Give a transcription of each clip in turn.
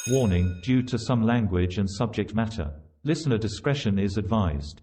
Warning, due to some language and subject matter, listener discretion is advised.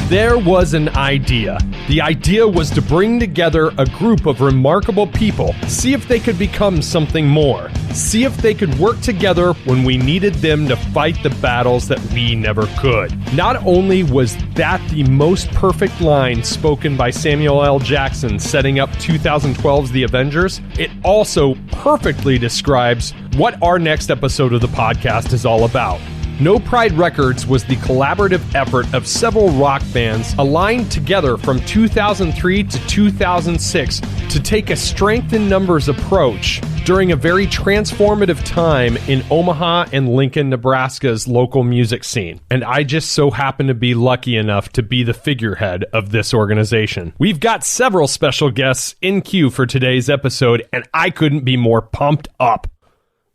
There was an idea. The idea was to bring together a group of remarkable people, see if they could become something more, see if they could work together when we needed them to fight the battles that we never could. Not only was that the most perfect line spoken by Samuel L. Jackson setting up 2012's The Avengers, it also perfectly describes what our next episode of the podcast is all about. No Pride Records was the collaborative effort of several rock bands aligned together from 2003 to 2006 to take a strength in numbers approach during a very transformative time in Omaha and Lincoln, Nebraska's local music scene. And I just so happen to be lucky enough to be the figurehead of this organization. We've got several special guests in queue for today's episode, and I couldn't be more pumped up.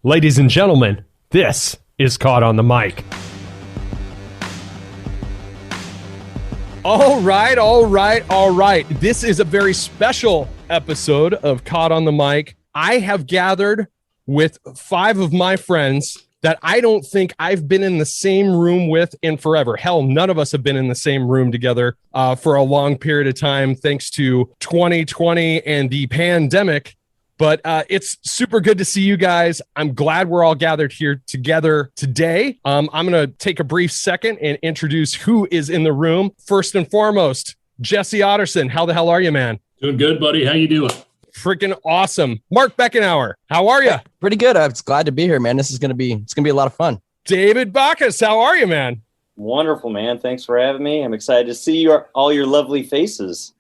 Ladies and gentlemen, this is Caught on the Mic. All right. This is a very special episode of Caught on the Mic. I have gathered with 5 of my friends that I don't think I've been in the same room with in forever. Hell, none of us have been in the same room together for a long period of time, thanks to 2020 and the pandemic. But it's super good to see you guys. I'm glad we're all gathered here together today. I'm going to take a brief second and introduce who is in the room. First and foremost, Jesse Otterson. How the hell are you, man? Doing good, buddy. How you doing? Freaking awesome. Mark Beckenauer. How are you? Pretty good. I'm just glad to be here, man. It's going to be a lot of fun. David Bacchus. How are you, man? Wonderful, man. Thanks for having me. I'm excited to see all your lovely faces.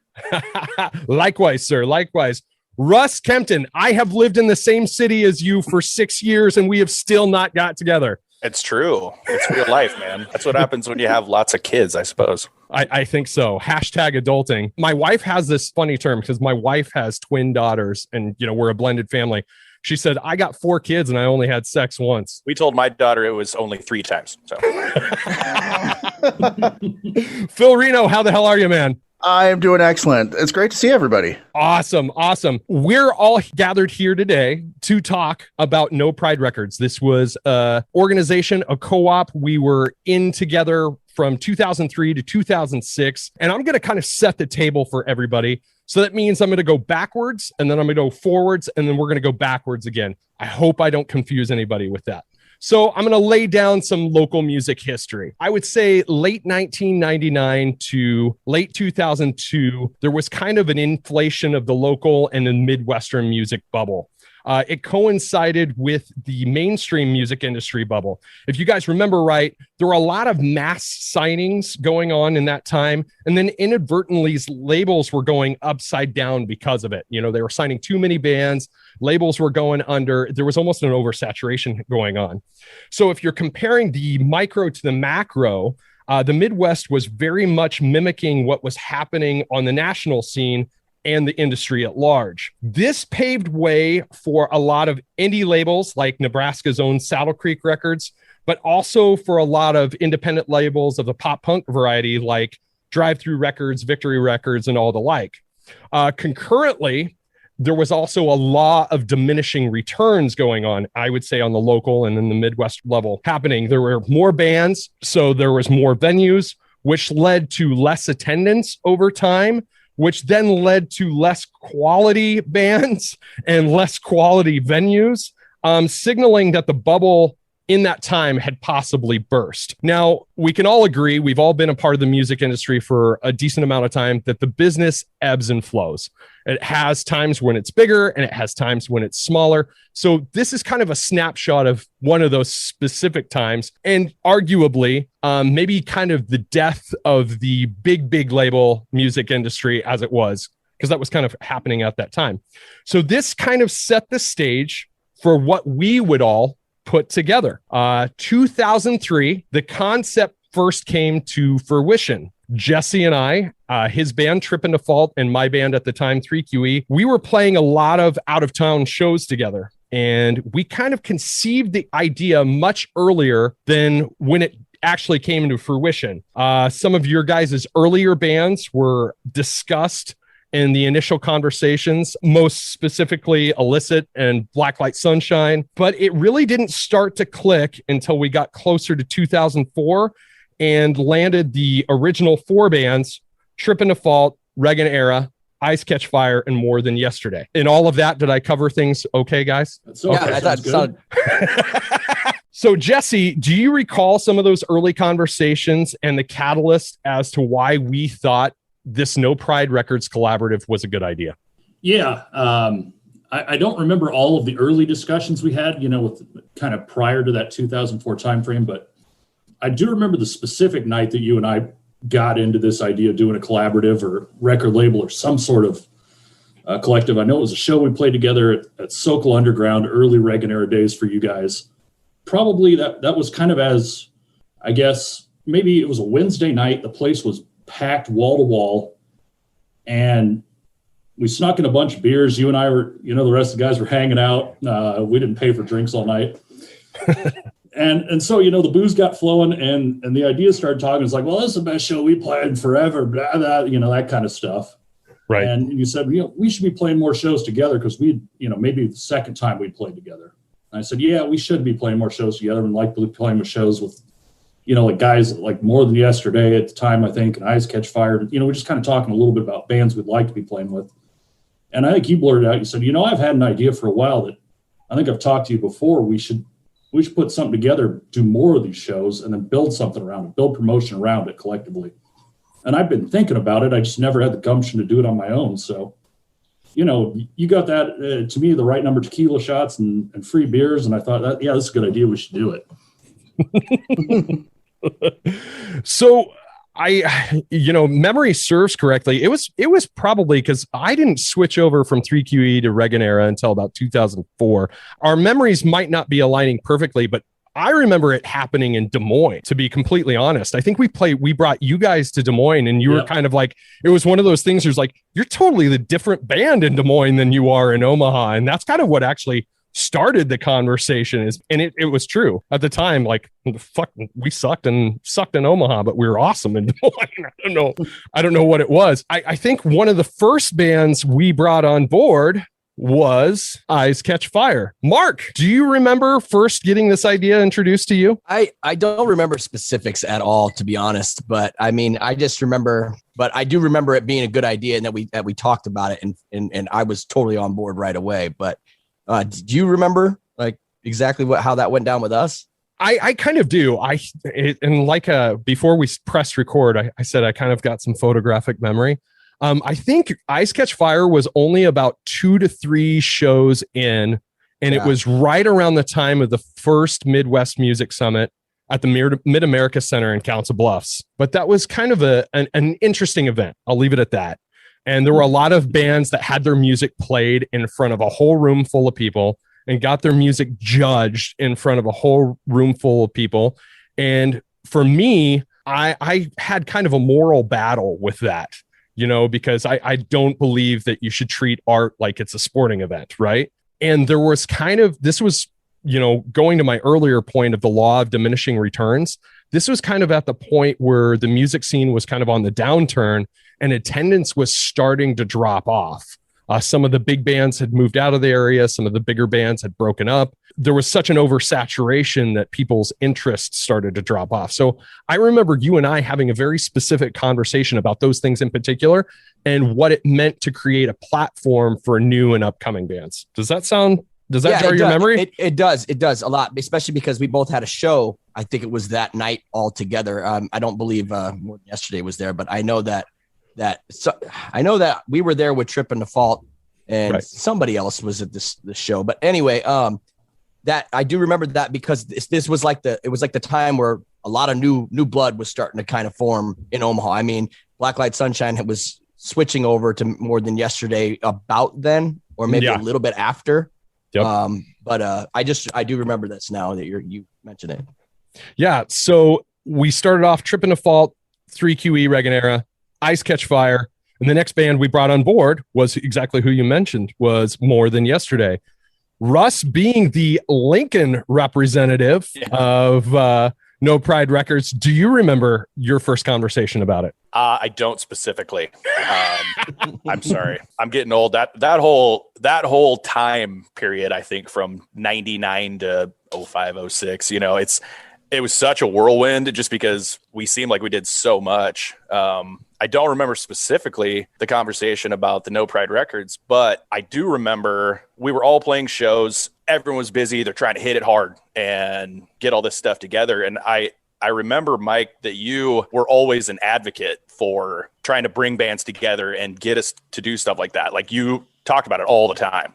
Likewise, sir. Likewise. Russ Kempton, I have lived in the same city as you for 6 years, and we have still not got together. It's true. It's real life, man. That's what happens when you have lots of kids, I suppose. I think so. Hashtag adulting. My wife has this funny term because my wife has twin daughters, and we're a blended family. She said, I got 4 kids and I only had sex once. We told my daughter it was only 3 times. So, Phil Reno, how the hell are you, man? I am doing excellent. It's great to see everybody. Awesome. We're all gathered here today to talk about No Pride Records. This was an organization, a co-op. We were in together from 2003 to 2006. And I'm going to kind of set the table for everybody. So that means I'm going to go backwards, and then I'm going to go forwards, and then we're going to go backwards again. I hope I don't confuse anybody with that. So I'm going to lay down some local music history. I would say late 1999 to late 2002, there was kind of an inflation of the local and the Midwestern music bubble. It coincided with the mainstream music industry bubble. If you guys remember right, there were a lot of mass signings going on in that time. And then inadvertently, labels were going upside down because of it. They were signing too many bands. Labels were going under. There was almost an oversaturation going on. So if you're comparing the micro to the macro, the Midwest was very much mimicking what was happening on the national scene and the industry at large. This paved way for a lot of indie labels like Nebraska's own Saddle Creek Records, but also for a lot of independent labels of the pop punk variety like Drive Through Records, Victory Records, and all the like. Concurrently, there was also a law of diminishing returns going on, I would say, on the local and in the Midwest level happening. There were more bands, so there was more venues, which led to less attendance over time, which then led to less quality bands and less quality venues, signaling that the bubble in that time had possibly burst. Now, we can all agree, we've all been a part of the music industry for a decent amount of time, that the business ebbs and flows. It has times when it's bigger and it has times when it's smaller. So this is kind of a snapshot of one of those specific times, and arguably maybe kind of the death of the big label music industry as it was, because that was kind of happening at that time. So this kind of set the stage for what we would all put together. 2003, the concept first came to fruition. Jesse and I, his band Trippin Default, and my band at the time, 3QE, we were playing a lot of out-of-town shows together. And we kind of conceived the idea much earlier than when it actually came into fruition. Some of your guys' earlier bands were discussed in the initial conversations, most specifically Illicit and Blacklight Sunshine, but it really didn't start to click until we got closer to 2004 and landed the original 4 bands, Trippin Default, Reagan Era, Eyes Catch Fire, and More Than Yesterday. In all of that, did I cover things okay, guys? Yeah, I thought it sounded. So, Jesse, do you recall some of those early conversations and the catalyst as to why we thought this No Pride Records collaborative was a good idea? Yeah. I don't remember all of the early discussions we had, with kind of prior to that 2004 timeframe, but I do remember the specific night that you and I got into this idea of doing a collaborative or record label or some sort of collective. I know it was a show we played together at Sokol Underground, early Reagan Era days for you guys. Probably that was kind of as, I guess, maybe it was a Wednesday night. The place was packed wall to wall, and we snuck in a bunch of beers. You and I were, the rest of the guys were hanging out. We didn't pay for drinks all night. And so, the booze got flowing, and the idea started talking. It's like, well, this is the best show we played in forever, blah, blah, that kind of stuff. Right. And you said, we should be playing more shows together because maybe the second time we played together. And I said, yeah, we should be playing more shows together and like playing with shows with, like guys like More Than Yesterday at the time, I think, and Eyes Catch Fire. We're just kind of talking a little bit about bands we'd like to be playing with. And I think you blurted out, you said, I've had an idea for a while that I think I've talked to you before. We should put something together, do more of these shows, and then build something around it, build promotion around it collectively. And I've been thinking about it. I just never had the gumption to do it on my own. So, you got that, to me, the right number of tequila shots and free beers. And I thought, this is a good idea. We should do it. So memory serves correctly. It was probably because I didn't switch over from 3QE to Reagan Era until about 2004. Our memories might not be aligning perfectly, but I remember it happening in Des Moines, to be completely honest. I think we brought you guys to Des Moines, and you were kind of like, it was one of those things where it's like, you're totally the different band in Des Moines than you are in Omaha. And that's kind of what actually started the conversation and it was true at the time. Like, fuck, we sucked in Omaha, but we were awesome in Des Moines. I don't know what it was. I think one of the first bands we brought on board was Eyes Catch Fire. Mark, do you remember first getting this idea introduced to you? I don't remember specifics at all, to be honest, but I mean, I just remember, but I do remember it being a good idea and that we talked about it and I was totally on board right away. But do you remember like exactly how that went down with us? I kind of do. Before we pressed record, I said I kind of got some photographic memory. I think Eyes Catch Fire was only about 2 to 3 shows in, and it was right around the time of the first Midwest Music Summit at the Mid-America Center in Council Bluffs. But that was kind of an interesting event. I'll leave it at that. And there were a lot of bands that had their music played in front of a whole room full of people and got their music judged in front of a whole room full of people. And for me, I had kind of a moral battle with that. Because I don't believe that you should treat art like it's a sporting event, right? And there was this was, going to my earlier point of the law of diminishing returns. This was kind of at the point where the music scene was kind of on the downturn and attendance was starting to drop off. Some of the big bands had moved out of the area. Some of the bigger bands had broken up. There was such an oversaturation that people's interests started to drop off. So I remember you and I having a very specific conversation about those things in particular and what it meant to create a platform for new and upcoming bands. Does that jar your memory? It does a lot, especially because we both had a show. I think it was that night all together. I don't believe yesterday was there, but I know that we were there with Trippin Default and somebody else was at this show. But anyway, that I do remember that because this was like it was like the time where a lot of new blood was starting to kind of form in Omaha. I mean, Blacklight Sunshine was switching over to More Than Yesterday about then, or maybe a little bit after. Yep. But I do remember this now that you mentioned it. Yeah. So we started off Trippin Default, 3QE, Reagan Era, Eyes Catch Fire, and the next band we brought on board was exactly who you mentioned, was More Than Yesterday. Russ being the Lincoln representative of No Pride Records. Do you remember your first conversation about it? I don't specifically. I'm sorry. I'm getting old. That whole time period, I think from 99 to 05, 06, you know, it was such a whirlwind just because we seemed like we did so much. I don't remember specifically the conversation about the No Pride Records, but I do remember we were all playing shows. Everyone was busy. They're trying to hit it hard and get all this stuff together. And I remember, Mike, that you were always an advocate for trying to bring bands together and get us to do stuff like that. Like, you talk about it all the time.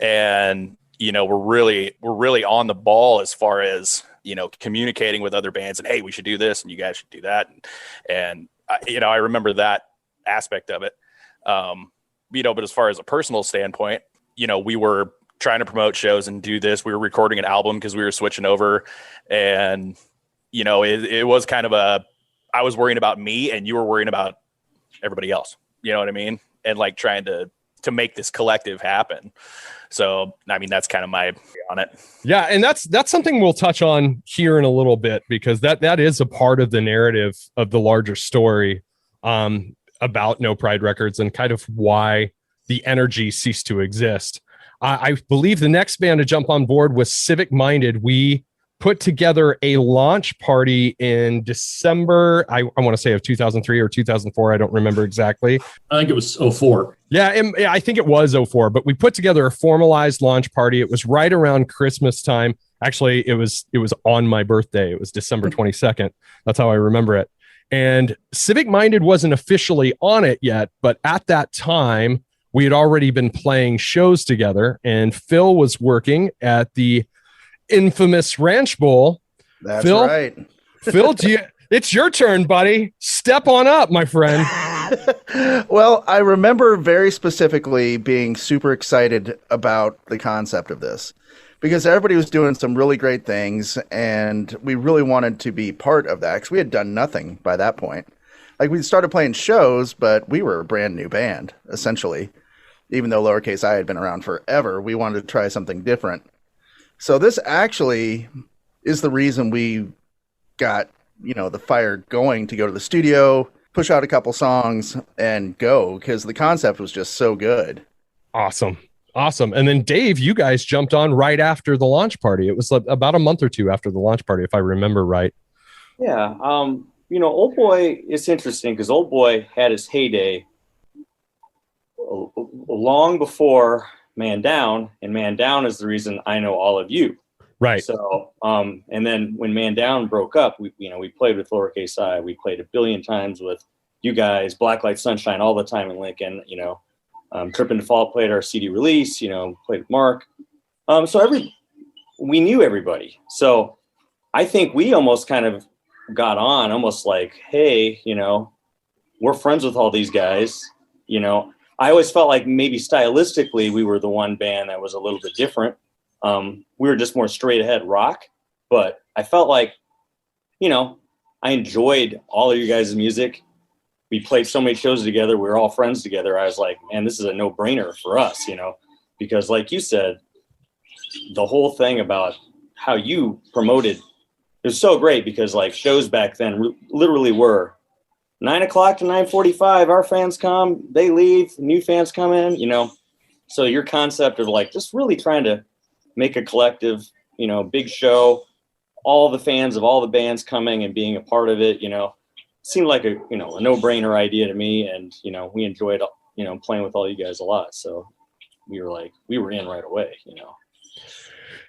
And, you know, we're really on the ball as far as, you know, communicating with other bands and, hey, we should do this and you guys should do that. And you know, I remember that aspect of it. You know, but as far as a personal standpoint, you know, we were trying to promote shows and do this. We were recording an album because we were switching over, and, you know, it was kind of I was worrying about me and you were worrying about everybody else. You know what I mean? And like trying to make this collective happen. So, I mean, that's kind of my on it. Yeah. And that's something we'll touch on here in a little bit, because that is a part of the narrative of the larger story about No Pride Records and kind of why the energy ceased to exist. I believe the next band to jump on board was Civic Minded. We put together a launch party in December, I want to say of 2003 or 2004. I don't remember exactly. I think it was 04. Yeah, I think it was 04, but we put together a formalized launch party. It was right around Christmas time. Actually, it was on my birthday. It was December 22nd. That's how I remember it. And Civic Minded wasn't officially on it yet, but at that time, we had already been playing shows together, and Phil was working at the infamous Ranch Bowl. That's Phil, right. Phil, it's your turn, buddy. Step on up, my friend. Well, I remember very specifically being super excited about the concept of this because everybody was doing some really great things, and we really wanted to be part of that because we had done nothing by that point. Like, we started playing shows, but we were a brand new band, essentially. Even though Lowercase I had been around forever, we wanted to try something different. So this actually is the reason we got, you know, the fire going to go to the studio, push out a couple songs, and go, because the concept was just so good. Awesome. And then Dave, you guys jumped on right after the launch party. It was about a month or two after the launch party, if I remember right. Yeah. You know, Old Boy, it's interesting because Old Boy had his heyday long before Man Down, and Man Down is the reason I know all of you. Right. So, and then when Man Down broke up, we played with Lowercase I. We played a billion times with you guys, Blacklight Sunshine all the time in Lincoln. You know, Trippin Default played our CD release. You know, played with Mark. So we knew everybody. So I think we almost kind of got on, almost like, hey, you know, we're friends with all these guys. You know, I always felt like maybe stylistically we were the one band that was a little bit different. We were just more straight ahead rock, but I felt like, you know, I enjoyed all of you guys' music. We played so many shows together. We were all friends together. I was like, man, this is a no-brainer for us, you know, because like you said, the whole thing about how you promoted, it was so great because like shows back then literally were 9 o'clock to 9:45. Our fans come, they leave, new fans come in, you know. So your concept of like just really trying to make a collective, you know, big show, all the fans of all the bands coming and being a part of it, you know, seemed like a no-brainer idea to me. And, you know, we enjoyed, you know, playing with all you guys a lot. So we were in right away, you know.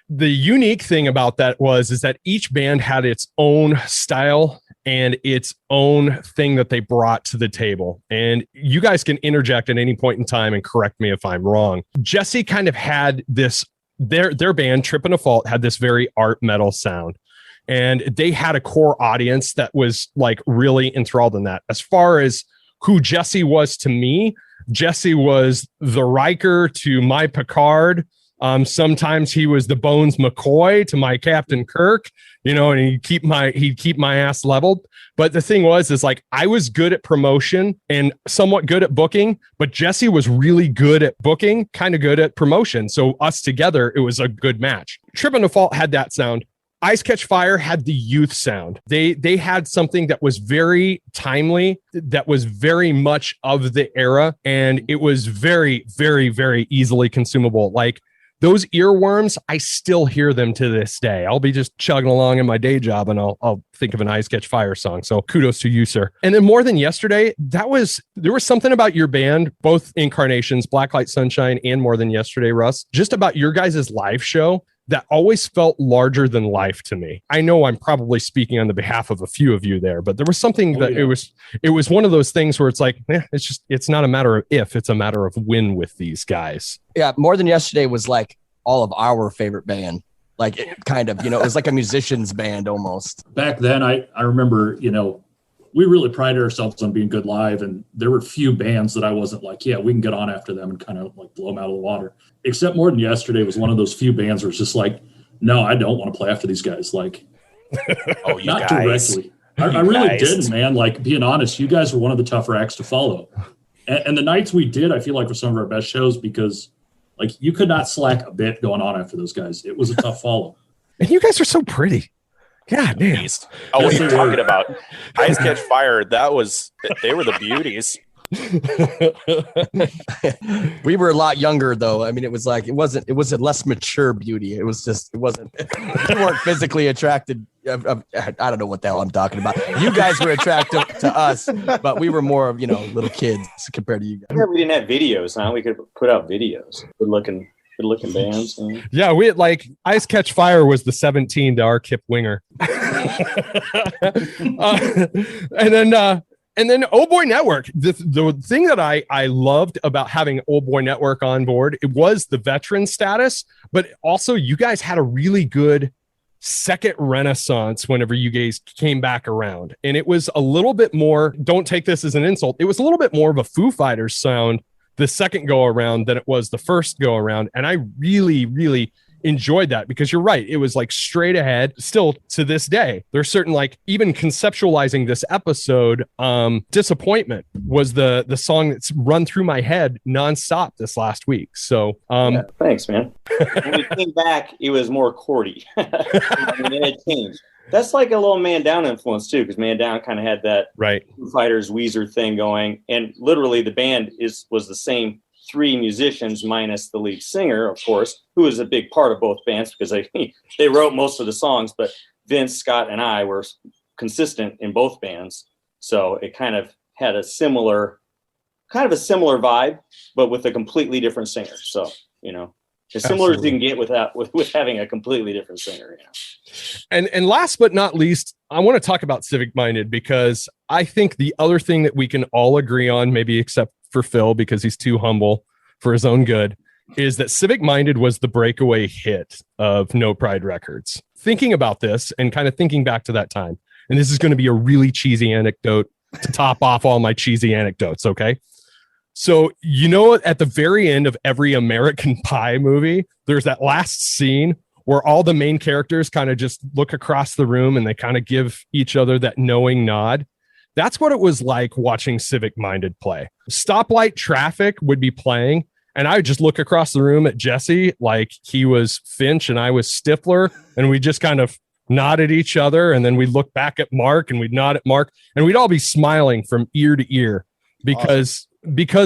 The unique thing about that is that each band had its own style and its own thing that they brought to the table. And you guys can interject at any point in time and correct me if I'm wrong. Jesse kind of had this, their band, Trippin Default, had this very art metal sound. And they had a core audience that was like really enthralled in that. As far as who Jesse was to me, Jesse was the Riker to my Picard. Sometimes he was the Bones McCoy to my Captain Kirk, you know, and he'd keep my ass leveled. But the thing is like, I was good at promotion and somewhat good at booking, but Jesse was really good at booking, kind of good at promotion. So us together, it was a good match. Trippin Default had that sound. Ice Catch Fire had the youth sound. They had something that was very timely, that was very much of the era, and it was very, very, very easily consumable. Like those earworms, I still hear them to this day. I'll be just chugging along in my day job and I'll think of an Ice Catch Fire song. So kudos to you, sir. And then More Than Yesterday, there was something about your band, both incarnations, Blacklight Sunshine and More Than Yesterday, Russ, just about your guys' live show that always felt larger than life to me. I know I'm probably speaking on the behalf of a few of you there, but there was something it was one of those things where it's like, it's not a matter of if, it's a matter of when with these guys. Yeah. More Than Yesterday was like all of our favorite band. Like it kind of, it was like a musician's band almost. Back then, I remember, we really prided ourselves on being good live, and there were few bands that I wasn't like, yeah, we can get on after them and kind of like blow them out of the water. Except More Than Yesterday was one of those few bands where it's just like, no, I don't want to play after these guys. Like, oh, you not guys. directly. I really didn't, man. Like, being honest, you guys were one of the tougher acts to follow. And the nights we did, I feel like were some of our best shows because, like, you could not slack a bit going on after those guys. It was a tough follow. And you guys are so pretty. God damn. Oh, what are you talking about? Ice Catch Fire, they were the beauties. We were a lot younger though. I mean, it was a less mature beauty. You weren't physically attracted. I don't know what the hell I'm talking about. You guys were attractive to us, but we were more of, little kids compared to you guys. Yeah, we didn't have videos, huh? We could put out videos. Good looking bands. Yeah, we had like Ice Catch Fire was the 17 to our Kip Winger. And then Old Boy Network. The thing that I loved about having Old Boy Network on board, it was the veteran status, but also you guys had a really good second renaissance whenever you guys came back around. And it was a little bit more, don't take this as an insult, it was a little bit more of a Foo Fighters sound the second go around than it was the first go around. And I really, really enjoyed that because you're right. It was like straight ahead still to this day. There's certain, like, even conceptualizing this episode, Disappointment was the song that's run through my head nonstop this last week. So, thanks, man. When we came back, it was more chordy. And then it changed. That's like a little Man Down influence too, because Man Down kind of had that Foo Fighters Weezer thing going, and literally the band was the same three musicians minus the lead singer, of course, who was a big part of both bands because they wrote most of the songs. But Vince, Scott, and I were consistent in both bands, so it kind of had a similar vibe, but with a completely different singer. So as similar as you can get with having a completely different singer. And last but not least, I want to talk about Civic Minded because I think the other thing that we can all agree on, maybe except for Phil because he's too humble for his own good, is that Civic Minded was the breakaway hit of No Pride Records. Thinking about this and kind of thinking back to that time, and this is going to be a really cheesy anecdote to top off all my cheesy anecdotes, okay? So, at the very end of every American Pie movie, there's that last scene where all the main characters kind of just look across the room and they kind of give each other that knowing nod. That's what it was like watching Civic Minded play. Stoplight Traffic would be playing, and I would just look across the room at Jesse like he was Finch and I was Stifler, and we just kind of nod at each other, and then we'd look back at Mark and we'd nod at Mark, and we'd all be smiling from ear to ear because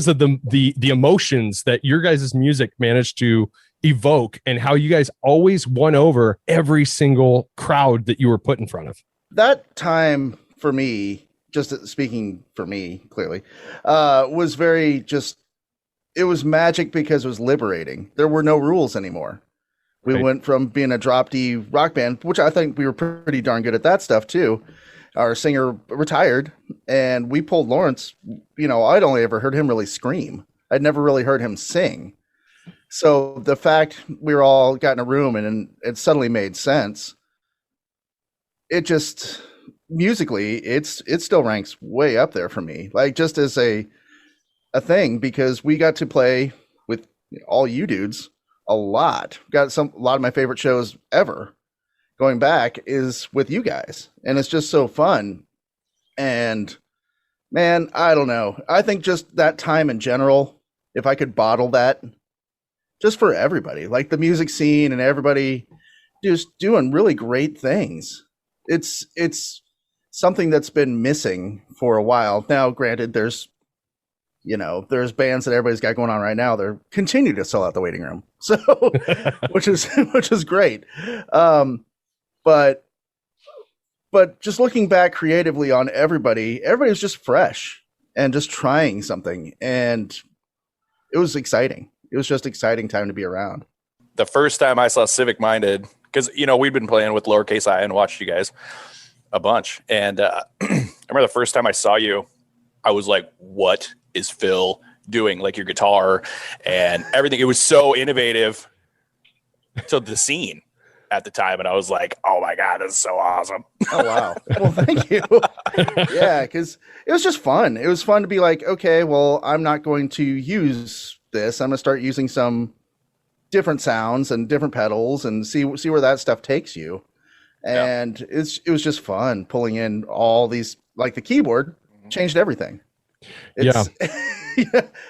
of the emotions that your guys' music managed to evoke and how you guys always won over every single crowd that you were put in front of. That time for me, just speaking for me clearly, was very it was magic because it was liberating. There were no rules anymore. We went from being a drop D rock band, which I think we were pretty darn good at that stuff too. Our singer retired and we pulled Lawrence. I'd only ever heard him really scream. I'd never really heard him sing. So the fact we were all got in a room and it suddenly made sense. It just musically, it still ranks way up there for me. Like just as a thing, because we got to play with all you dudes a lot. Got a lot of my favorite shows ever going back is with you guys. And it's just so fun. And man, I don't know. I think just that time in general, if I could bottle that just for everybody, like the music scene and everybody just doing really great things. It's something that's been missing for a while. Now, granted, there's bands that everybody's got going on right now. They're continue to sell out the waiting room. So, which is great. But just looking back creatively on everybody was just fresh and just trying something. And it was exciting. It was just exciting time to be around. The first time I saw Civic Minded, because, we've been playing with lowercase I and watched you guys a bunch. And I remember the first time I saw you, I was like, what is Phil doing? Like your guitar and everything. It was so innovative to the scene at the time. And I was like, oh my God, this is so awesome. Oh, wow. Well, thank you. Yeah, because it was just fun. It was fun to be like, okay, well, I'm not going to use this. I'm going to start using some different sounds and different pedals and see where that stuff takes you. And it was just fun pulling in all these, like the keyboard changed everything. Yeah.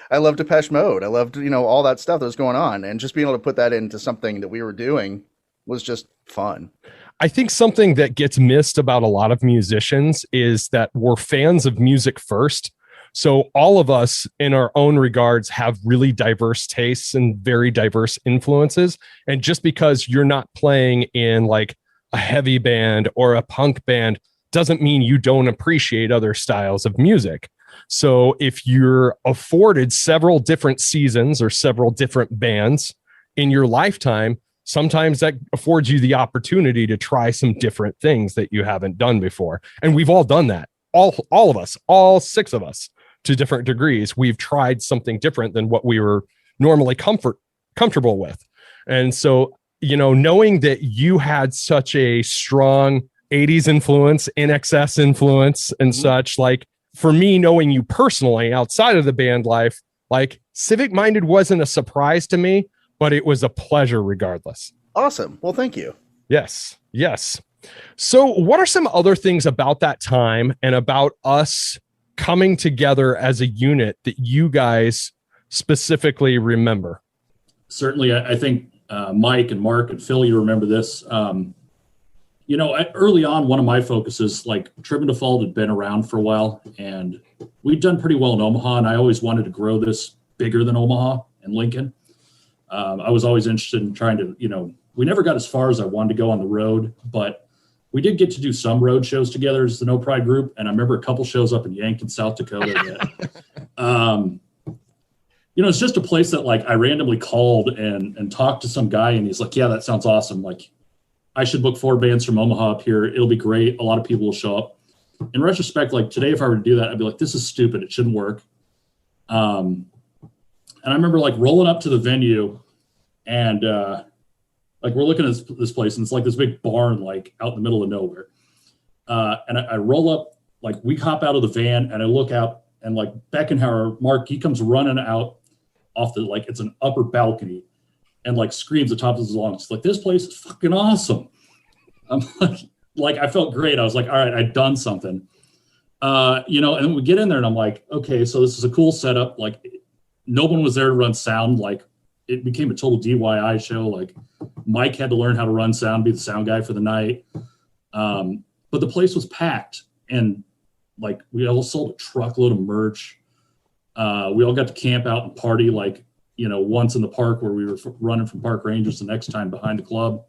I loved Depeche Mode. I loved, all that stuff that was going on, and just being able to put that into something that we were doing was just fun. I think something that gets missed about a lot of musicians is that we're fans of music first. So all of us in our own regards have really diverse tastes and very diverse influences. And just because you're not playing in like a heavy band or a punk band doesn't mean you don't appreciate other styles of music. So if you're afforded several different seasons or several different bands in your lifetime, sometimes that affords you the opportunity to try some different things that you haven't done before. And we've all done that. All of us, all six of us, to different degrees. We've tried something different than what we were normally comfortable with. And so, knowing that you had such a strong 80s influence, NXS influence and such, like for me, knowing you personally outside of the band life, like Civic Minded wasn't a surprise to me, but it was a pleasure regardless. Awesome. Well, thank you. Yes. So what are some other things about that time and about us coming together as a unit that you guys specifically remember? Certainly, I think Mike and Mark and Phil, you remember this. Early on, one of my focuses, like Trippin Default had been around for a while, and we'd done pretty well in Omaha, and I always wanted to grow this bigger than Omaha and Lincoln. I was always interested in trying to, we never got as far as I wanted to go on the road, but we did get to do some road shows together as the No Pride group. And I remember a couple shows up in Yankton, South Dakota. That, it's just a place that like I randomly called and talked to some guy, and he's like, yeah, that sounds awesome. Like I should book 4 bands from Omaha up here. It'll be great. A lot of people will show up. In retrospect, like today, if I were to do that, I'd be like, this is stupid. It shouldn't work. And I remember like rolling up to the venue and, like we're looking at this place, and it's like this big barn, like out in the middle of nowhere. And I roll up, like we hop out of the van, and I look out, and like Beckenhauer, Mark, he comes running out off the, like it's an upper balcony, and like screams at the top of his lungs, like this place is fucking awesome. I'm like I felt great. I was like, all right, I'd done something. And then we get in there, and I'm like, okay, so this is a cool setup. Like no one was there to run sound. Like it became a total DIY show. Like Mike had to learn how to run sound, be the sound guy for the night. But the place was packed, and like we all sold a truckload of merch. We all got to camp out and party, like, once in the park where we were running from park rangers, the next time behind the club.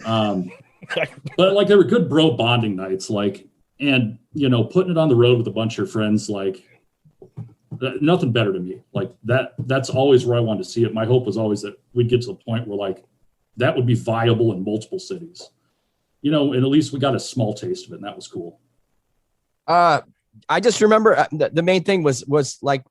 But like, they were good bro bonding nights, like, and, putting it on the road with a bunch of your friends, like nothing better to me. Like that's always where I wanted to see it. My hope was always that we'd get to the point where like that would be viable in multiple cities, and at least we got a small taste of it, and that was cool. I just remember the main thing was like,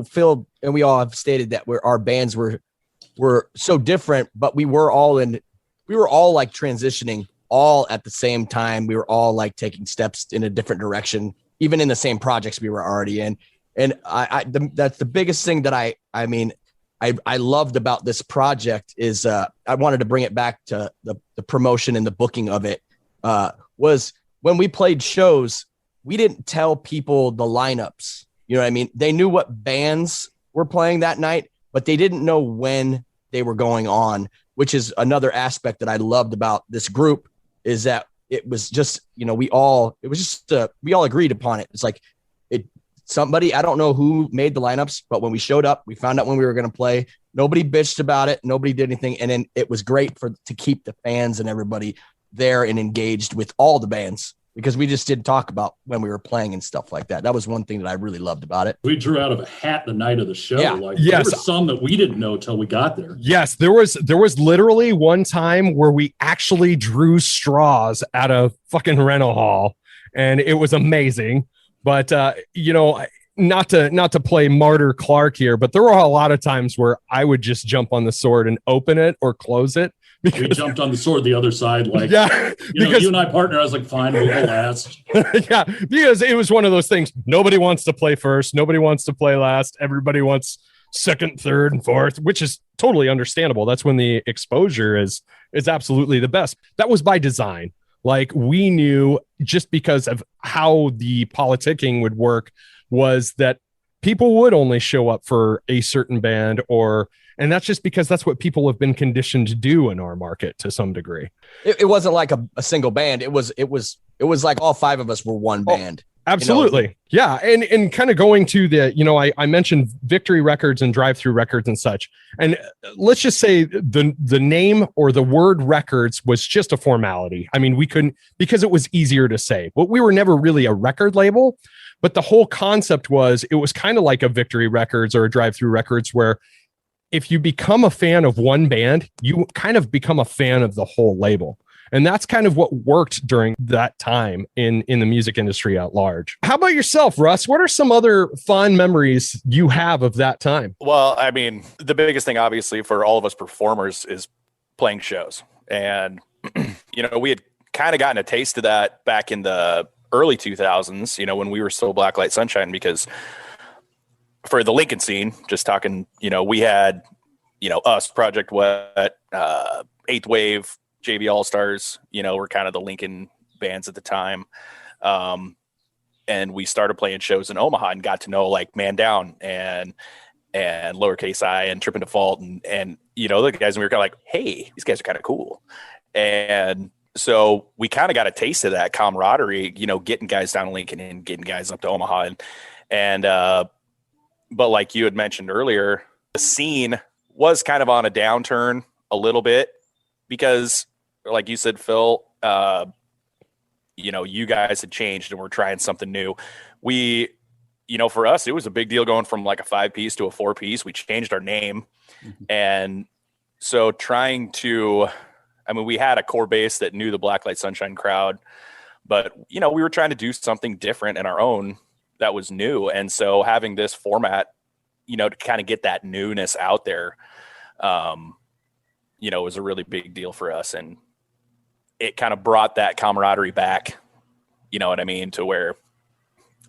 Phil and we all have stated that our bands were so different, but we were all like transitioning all at the same time. We were all like taking steps in a different direction, even in the same projects we were already in. And that's the biggest thing that I loved about this project is I wanted to bring it back to the promotion and the booking of it, was when we played shows, we didn't tell people the lineups. You know what I mean? They knew what bands were playing that night, but they didn't know when they were going on. which is another aspect that I loved about this group, is that it was just, we all agreed upon it. It's like somebody, I don't know who made the lineups, but when we showed up, we found out when we were going to play. Nobody bitched about it. Nobody did anything. And then it was great to keep the fans and everybody there and engaged with all the bands, because we just did talk about when we were playing and stuff like that. That was one thing that I really loved about it. We drew out of a hat the night of the show. Yeah. There were some that we didn't know till we got there. Yes, there was literally one time where we actually drew straws at a fucking rental hall, and it was amazing. But not to play Martyr Clark here, but there were a lot of times where I would just jump on the sword and open it or close it. Because, we jumped on the sword the other side, because you and I partner. I was like, fine, we'll go last. Yeah, because it was one of those things. Nobody wants to play first. Nobody wants to play last. Everybody wants second, third, and fourth, which is totally understandable. That's when the exposure is absolutely the best. That was by design. Like, we knew, just because of how the politicking would work, was that people would only show up for a certain band, and that's just because that's what people have been conditioned to do in our market to some degree. It wasn't like a single band. It was like all five of us were one band. Absolutely. Yeah. And kind of going to the, I mentioned Victory Records and Drive-Thru Records and such. And let's just say the name or the word records was just a formality. I mean, we couldn't, because it was easier to say, but we were never really a record label. But the whole concept was, it was kind of like a Victory Records or a Drive-Thru Records, where if you become a fan of one band, you kind of become a fan of the whole label. And that's kind of what worked during that time in the music industry at large. How about yourself, Russ? What are some other fond memories you have of that time? Well, I mean, the biggest thing, obviously, for all of us performers is playing shows. And, we had kind of gotten a taste of that back in the early 2000s, when we were still Blacklight Sunshine, because for the Lincoln scene, just talking, we had, us, Project Wet, Eighth Wave, JV All-Stars, were kind of the Lincoln bands at the time. And we started playing shows in Omaha and got to know like Man Down and Lowercase I and Trippin Default and the guys, and we were kind of like, hey, these guys are kind of cool. And so we kind of got a taste of that camaraderie, getting guys down to Lincoln and getting guys up to Omaha. But like you had mentioned earlier, the scene was kind of on a downturn a little bit because, like you said, Phil, you guys had changed and we're trying something new. We, for us, it was a big deal going from like a 5-piece to a 4-piece. We changed our name. Mm-hmm. And so we had a core base that knew the Blacklight Sunshine crowd, but, we were trying to do something different in our own that was new. And so having this format, to kind of get that newness out there, was a really big deal for us. And it kind of brought that camaraderie back, you know what I mean, to where it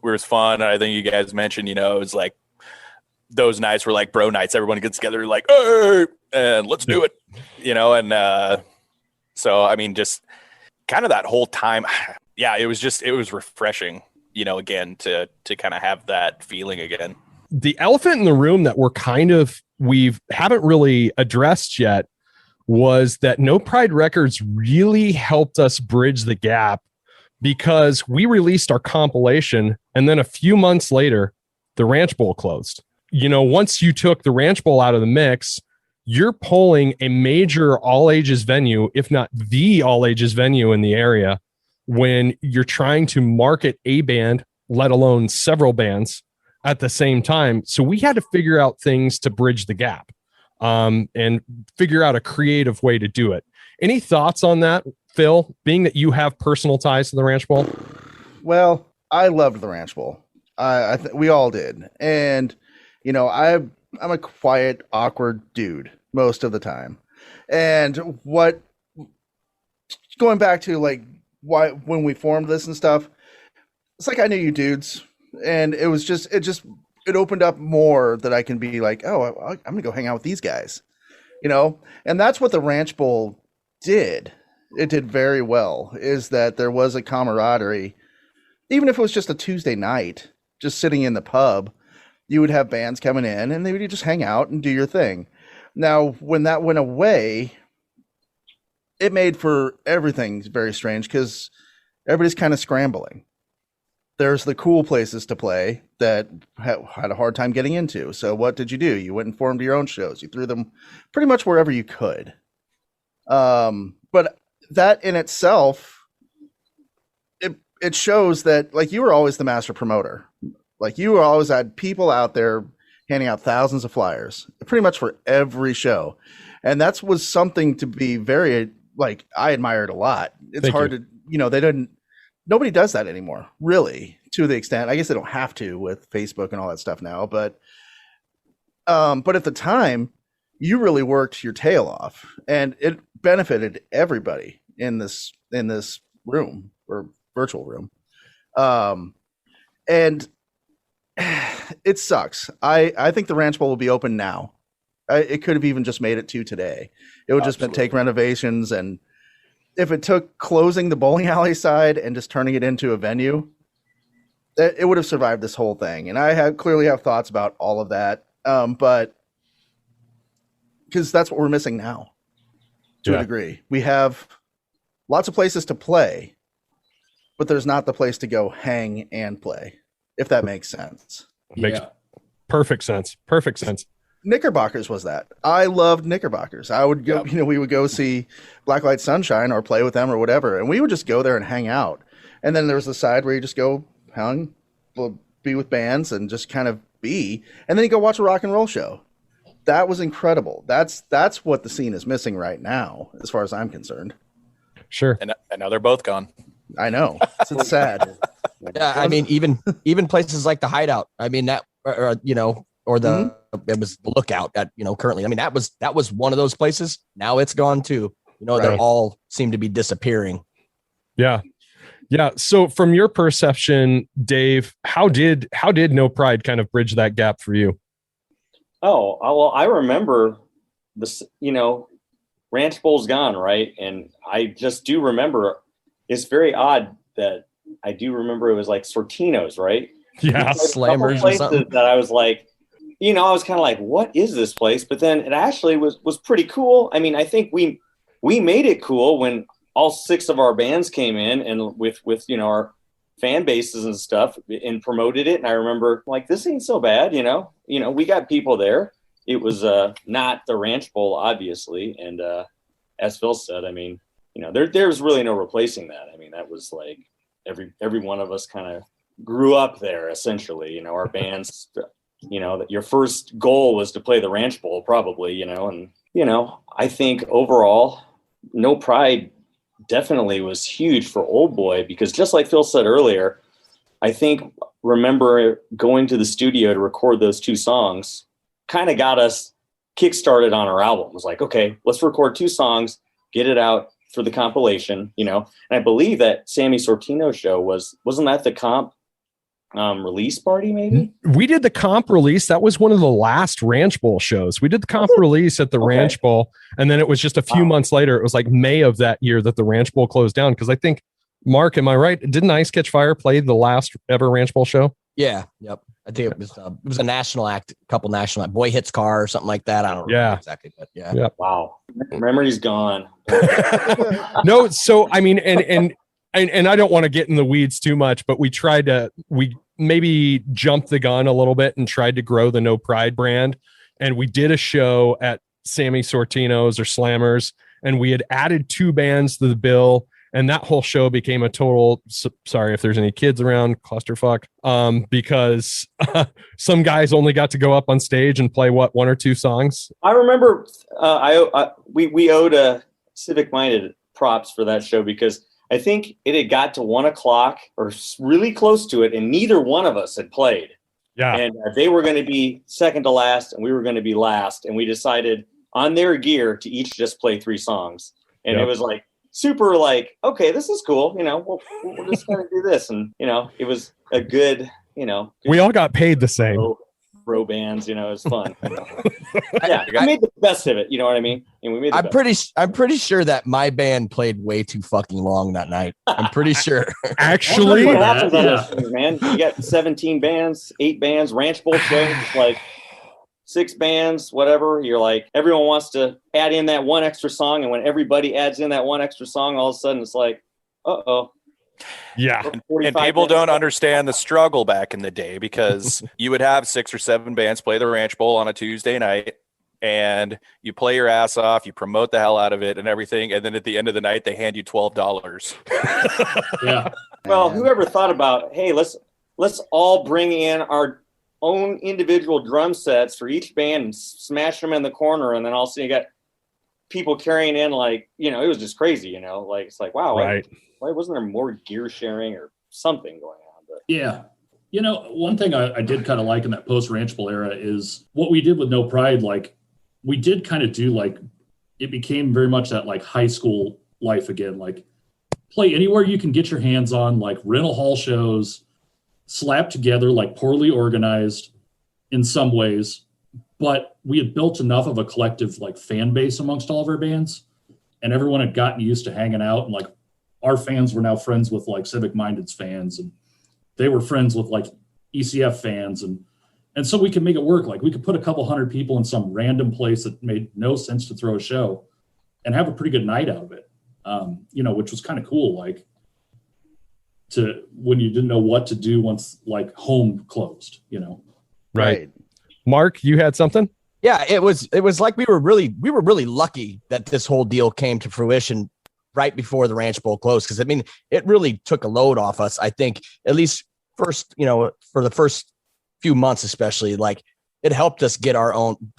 was fun. And I think you guys mentioned, it was like those nights were like bro nights. Everyone gets together like, hey, and let's do it, so, I mean, just kind of that whole time. Yeah, it was refreshing, again, to kind of have that feeling again. The elephant in the room that we haven't really addressed yet was that No Pride Records really helped us bridge the gap, because we released our compilation and then a few months later, the Ranch Bowl closed. Once you took the Ranch Bowl out of the mix, you're pulling a major all ages venue, if not the all ages venue in the area, when you're trying to market a band, let alone several bands at the same time. So we had to figure out things to bridge the gap. And figure out a creative way to do it. Any thoughts on that, Phil, being that you have personal ties to the Ranch Bowl? Well, I loved the Ranch Bowl. We all did. And, I'm a quiet, awkward dude most of the time. And going back to like why, when we formed this and stuff, it's like I knew you dudes. And it opened up more that I can be like, oh, I'm going to go hang out with these guys, and that's what the Ranch Bowl did. It did very well, is that there was a camaraderie. Even if it was just a Tuesday night, just sitting in the pub, you would have bands coming in and they would just hang out and do your thing. Now, when that went away, it made for everything very strange because everybody's kind of scrambling. There's the cool places to play that had a hard time getting into. So what did you do? You went and formed your own shows. You threw them pretty much wherever you could. But that in itself, it shows that like you were always the master promoter. Like you always had people out there handing out thousands of flyers pretty much for every show. And that was something to be very, like, I admired a lot. It's hard to, nobody does that anymore, really, to the extent. I guess they don't have to with Facebook and all that stuff now, but at the time, you really worked your tail off, and it benefited everybody in this room or virtual room. And it sucks. I think the Ranch Bowl will be open now. It could have even just made it to today. It would just take renovations, and if it took closing the bowling alley side and just turning it into a venue, it would have survived this whole thing. And I clearly have thoughts about all of that, but because that's what we're missing now, to a degree. We have lots of places to play, but there's not the place to go hang and play, if that makes sense. Makes perfect sense. Perfect sense. Knickerbockers was that. I loved Knickerbockers. I would go, we would go see Blacklight Sunshine or play with them or whatever, and we would just go there and hang out. And then there was the side where you just go be with bands and just kind of be, and then you go watch a rock and roll show. That was incredible. That's what the scene is missing right now, as far as I'm concerned. Sure. And now they're both gone. I know. It's sad. Yeah, I mean, even places like the Hideout. I mean, that or the it was the Lookout at currently. I mean, that was one of those places. Now it's gone too. They all seem to be disappearing. Yeah. So from your perception, Dave, how did No Pride kind of bridge that gap for you? Oh, well, I remember this, Ranch Bowl's gone, right? And I just do remember, it's very odd that I do remember it was like Sortino's, right? Yeah. Slammers or something. That I was like, I was kind of like, what is this place? But then it actually was pretty cool. I mean, I think we made it cool when all 6 of our bands came in and with our fan bases and stuff and promoted it. And I remember like, this ain't so bad, we got people there. It was not the Ranch Bowl, obviously. And as Phil said, I mean, there's really no replacing that. I mean, that was like every one of us kind of grew up there, essentially. Our bands, that your first goal was to play the Ranch Bowl, probably, and I think overall, No Pride definitely was huge for Old Boy, because just like Phil said earlier, I remember going to the studio to record those 2 songs kind of got us kickstarted on our album. It was like, okay, let's record 2 songs, get it out for the compilation, and I believe that Sammy Sortino's show wasn't that the comp release party, maybe? We did the comp release. That was one of the last Ranch Bowl shows. We did the comp release at the Ranch Bowl, and then it was just a few months later. It was like May of that year that the Ranch Bowl closed down, because I think, Mark, am I right? Didn't Ice Catch Fire play the last ever Ranch Bowl show? Yeah. Yep. I think it was a national act, a couple national act, Boy Hits Car or something like that. I don't remember exactly, but yeah. Yep. Wow. Memory's gone. No. So, I mean, and I don't want to get in the weeds too much, but we maybe jumped the gun a little bit and tried to grow the No Pride brand. And we did a show at Sammy Sortino's or Slammers, and we had added 2 bands to the bill. And that whole show became a total, sorry if there's any kids around, clusterfuck, because some guys only got to go up on stage and play 1 or 2 songs. I remember we owed a Civic Minded props for that show, because I think it had got to 1 o'clock or really close to it, and neither one of us had played. Yeah. And they were going to be second to last, and we were going to be last. And we decided on their gear to each just play 3 songs. And it was like, super like, okay, this is cool. We're just going to do this. And, it was a good, we all got paid the same. Bro bands, it was fun. Yeah, I made the best of it. You know what I mean? And we made the I'm pretty sure that my band played way too fucking long that night. I'm pretty sure. Actually, what happens on those things, man? You got 17 bands, 8 bands, Ranch Bowl show, just like 6 bands, whatever. You're like, everyone wants to add in that one extra song. And when everybody adds in that one extra song, all of a sudden it's like, uh-oh. Yeah. And people don't understand the struggle back in the day, because you would have 6 or 7 bands play the Ranch Bowl on a Tuesday night, and you play your ass off, you promote the hell out of it and everything. And then at the end of the night, they hand you $12. Yeah. Well, whoever thought about, hey, let's all bring in our own individual drum sets for each band and smash them in the corner. And then all of a sudden you got people carrying in, like, you know, it was just crazy, you know, like, it's like, wow, Right. why wasn't there more gear sharing or something going on? But Yeah. You know, one thing I did kind of like in that post Ranch Bowl era is what we did with No Pride. Like, we did kind of do, like, it became very much that like high school life again, like play anywhere you can get your hands on, like rental hall shows, slapped together, like poorly organized in some ways. But we had built enough of a collective like fan base amongst all of our bands, and everyone had gotten used to hanging out, and like our fans were now friends with like Civic Minded's fans, and they were friends with like ECF fans, and so we could make it work. Like, we could put a couple hundred people in some random place that made no sense to throw a show and have a pretty good night out of it. You know, which was kind of cool, like, to when you didn't know what to do once like home closed, you know. Right. Mark, you had something? Yeah, it was like we were really lucky that this whole deal came to fruition right before the Ranch Bowl closed, because I mean, it really took a load off us. I think at least first, you know, for the first few months especially, like, it helped us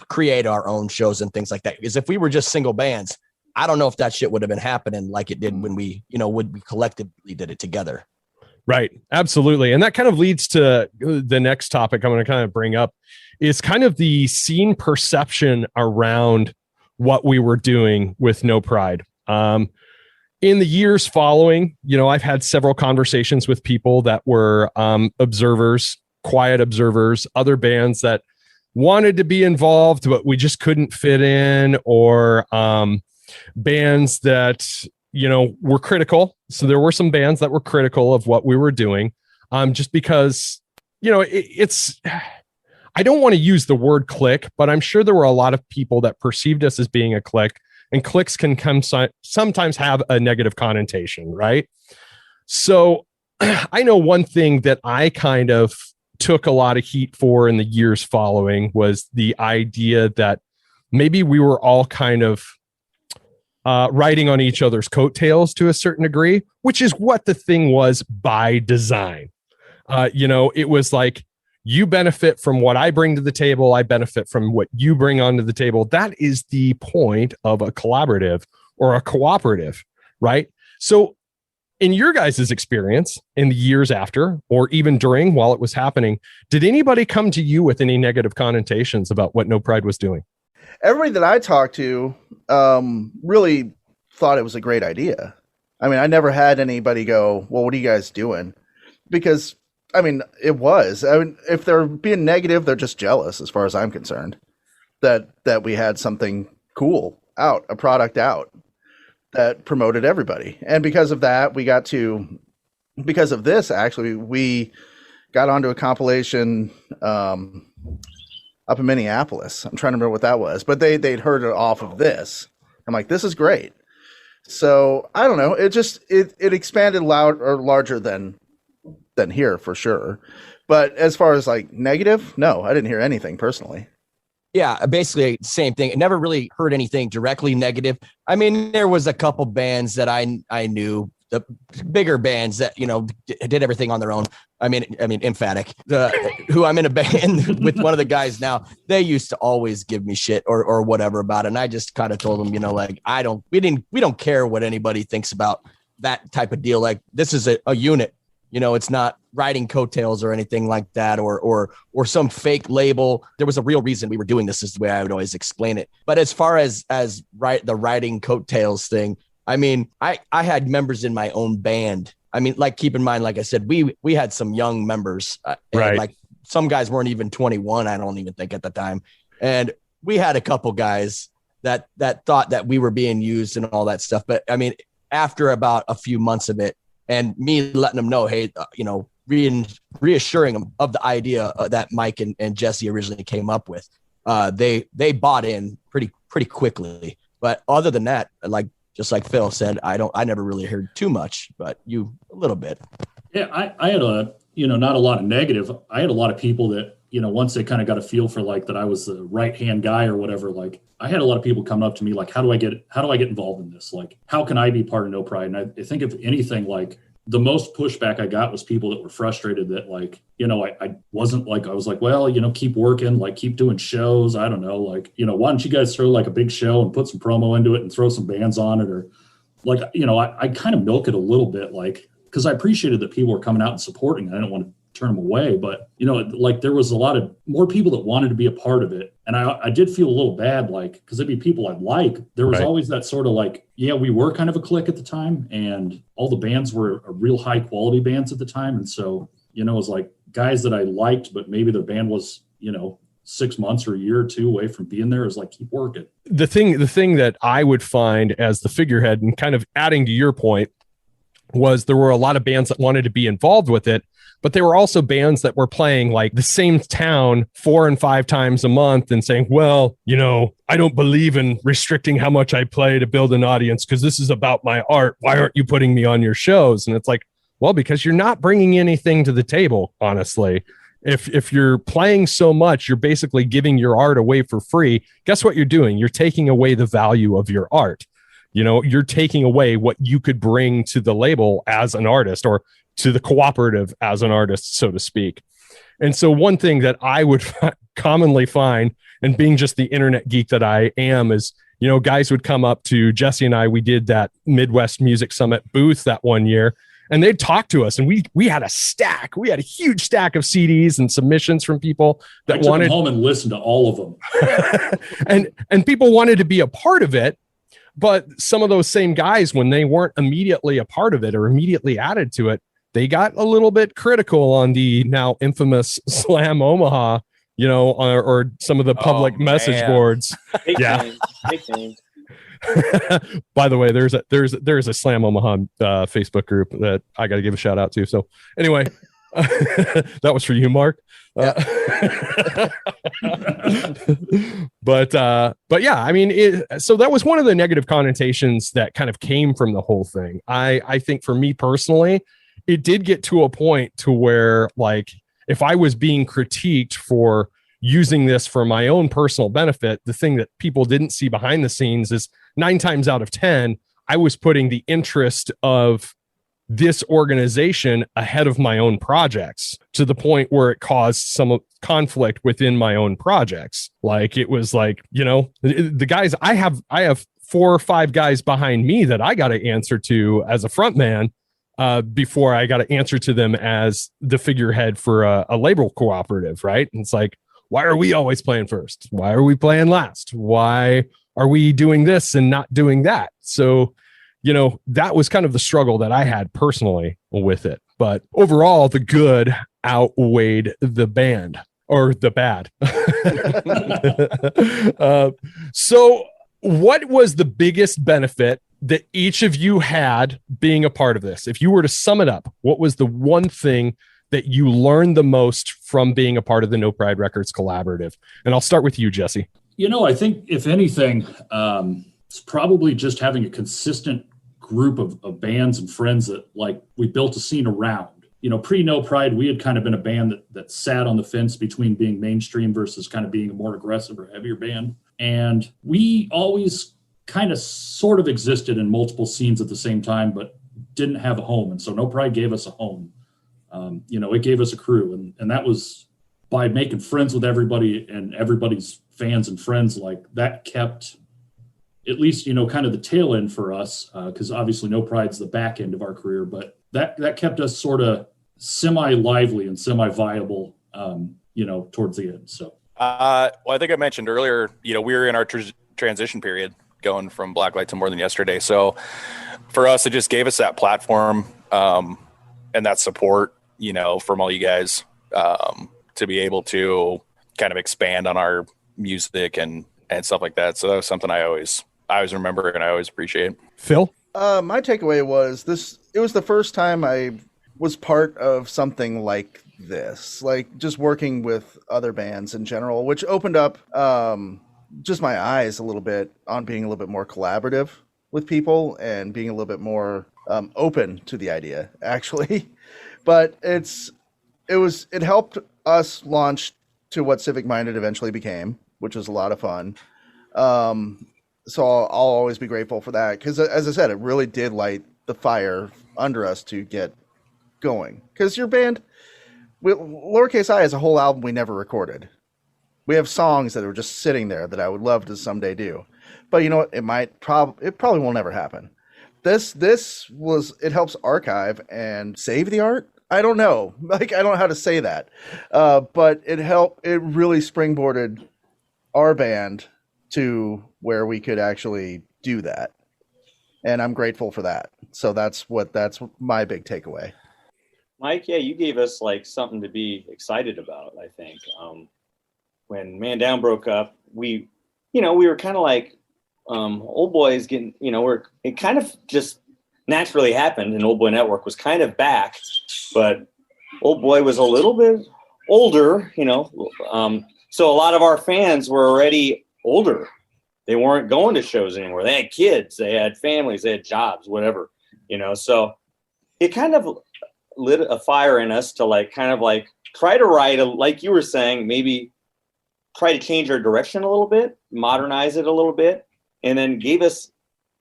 create our own shows and things like that. Because if we were just single bands, I don't know if that shit would have been happening like it did when we collectively did it together. Right. Absolutely. And that kind of leads to the next topic I'm going to kind of bring up, is kind of the scene perception around what we were doing with No Pride. In the years following, you know, I've had several conversations with people that were observers, quiet observers, other bands that wanted to be involved, but we just couldn't fit in, or bands that, you know, were critical. So there were some bands that were critical of what we were doing, just because, you know, it's, I don't want to use the word clique, but I'm sure there were a lot of people that perceived us as being a clique, and cliques can sometimes have a negative connotation, right? So I know one thing that I kind of took a lot of heat for in the years following was the idea that maybe we were all kind of riding on each other's coattails to a certain degree, which is what the thing was by design. You know, it was like, you benefit from what I bring to the table, I benefit from what you bring onto the table. That is the point of a collaborative or a cooperative, right? So in your guys' experience in the years after, or even during while it was happening, did anybody come to you with any negative connotations about what No Pride was doing? Everybody that I talked to really thought it was a great idea. I mean, I never had anybody go, well, what are you guys doing? Because, I mean, it was. I mean, if they're being negative, they're just jealous, as far as I'm concerned, that we had something cool out, a product out that promoted everybody. And because of that, because of this, actually, we got onto a compilation up in Minneapolis. I'm trying to remember what that was, but they'd heard it off of this. I'm like, this is great. So I don't know. It just, it expanded larger than here for sure. But as far as like negative, no, I didn't hear anything personally. Yeah, basically same thing. I never really heard anything directly negative. I mean, there was a couple bands that I knew, the bigger bands that, you know, did everything on their own. I mean, Emphatic, who I'm in a band with one of the guys now, they used to always give me shit or whatever about it. And I just kind of told them, you know, like, we don't care what anybody thinks about that type of deal. Like, this is a unit. You know, it's not riding coattails or anything like that, or some fake label. There was a real reason we were doing this, is the way I would always explain it. But as far as the riding coattails thing, I mean, I had members in my own band. I mean, like, keep in mind, like I said, we had some young members, right? Like, some guys weren't even 21. I don't even think at the time. And we had a couple guys that thought that we were being used and all that stuff. But I mean, after about a few months of it, and me letting them know, hey, you know, reassuring them of the idea that Mike and Jesse originally came up with, they bought in pretty quickly. But other than that, just like Phil said, I never really heard too much, but you a little bit. Yeah, I had not a lot of negative. I had a lot of people that, once they kind of got a feel for like that I was the right-hand guy or whatever, like I had a lot of people coming up to me like, how do I get involved in this? Like, how can I be part of No Pride? And I think if anything, like the most pushback I got was people that were frustrated that like, I wasn't like, I was like, well, keep working, like keep doing shows. I don't know, like, why don't you guys throw like a big show and put some promo into it and throw some bands on it? Or like, I kind of milk it a little bit, like, because I appreciated that people were coming out and supporting. I didn't want to turn them away, but like there was a lot of more people that wanted to be a part of it, and I did feel a little bad, like because there'd be people I'd like. There was always that sort of like, yeah, we were kind of a clique at the time, and all the bands were real high quality bands at the time, and so it was like guys that I liked, but maybe their band was 6 months or a year or two away from being there. Is like, keep working. The thing that I would find as the figurehead, and kind of adding to your point, was there were a lot of bands that wanted to be involved with it, but there were also bands that were playing like the same town 4 and 5 times a month and saying, well, I don't believe in restricting how much I play to build an audience because this is about my art. Why aren't you putting me on your shows? And it's like, well, because you're not bringing anything to the table, honestly. If you're playing so much, you're basically giving your art away for free. Guess what you're doing? You're taking away the value of your art. You're taking away what you could bring to the label as an artist, or to the cooperative as an artist, so to speak. And so one thing that I would commonly find, and being just the internet geek that I am, is, guys would come up to Jesse and I. We did that Midwest Music Summit booth that one year, and they'd talk to us, and we had a stack. We had a huge stack of CDs and submissions from people that wanted home and listen to all of them. and people wanted to be a part of it. But some of those same guys, when they weren't immediately a part of it or immediately added to it, they got a little bit critical on the now infamous Slam Omaha, or some of the public message boards. Yeah. By the way, there's a Slam Omaha Facebook group that I got to give a shout out to. So anyway, that was for you, Mark. But yeah, I mean, so that was one of the negative connotations that kind of came from the whole thing. I think for me personally, it did get to a point to where, like, if I was being critiqued for using this for my own personal benefit, the thing that people didn't see behind the scenes is 9 times out of 10, I was putting the interest of this organization ahead of my own projects, to the point where it caused some conflict within my own projects. Like, it was like, the guys I have 4 or 5 guys behind me that I got to answer to as a front man, before I got to answer to them as the figurehead for a label cooperative. Right. And it's like, why are we always playing first? Why are we playing last? Why are we doing this and not doing that? So, that was kind of the struggle that I had personally with it. But overall, the good outweighed the bad. So what was the biggest benefit that each of you had being a part of this? If you were to sum it up, what was the one thing that you learned the most from being a part of the No Pride Records collaborative? And I'll start with you, Jesse. I think if anything, it's probably just having a consistent group of bands and friends that, like, we built a scene around. Pre No Pride, we had kind of been a band that sat on the fence between being mainstream versus kind of being a more aggressive or heavier band. And we always kind of sort of existed in multiple scenes at the same time, but didn't have a home. And so No Pride gave us a home. It gave us a crew. And that was by making friends with everybody and everybody's fans and friends. Like, that kept, at least, kind of the tail end for us, because obviously No Pride's the back end of our career, but that kept us sort of semi-lively and semi-viable, towards the end. So, well, I think I mentioned earlier, we were in our transition period, going from Blacklight to More Than Yesterday. So for us, it just gave us that platform, and that support, from all you guys, to be able to kind of expand on our music and stuff like that. So that was something I always remember and I always appreciate. Phil? My takeaway was it was the first time I was part of something like this, like just working with other bands in general, which opened up just my eyes a little bit on being a little bit more collaborative with people and being a little bit more open to the idea, actually. But it helped us launch to what Civic Minded eventually became, which was a lot of fun. So I'll always be grateful for that, because as I said, it really did light the fire under us to get going. Because your band, Lowercase I, is a whole album we never recorded. We have songs that are just sitting there that I would love to someday do, but you know what? It probably will never happen. It helps archive and save the art. I don't know. Like, I don't know how to say that. But it really springboarded our band to where we could actually do that. And I'm grateful for that. So that's my big takeaway. Mike, yeah, you gave us like something to be excited about, I think. When Man Down broke up, we were kind of like, Old Boy's getting, it kind of just naturally happened, and Old Boy Network was kind of back, but Old Boy was a little bit older, so a lot of our fans were already older. They weren't going to shows anymore. They had kids, they had families, they had jobs, whatever, so it kind of lit a fire in us to like kind of like try to write like you were saying, maybe try to change our direction a little bit, modernize it a little bit, and then it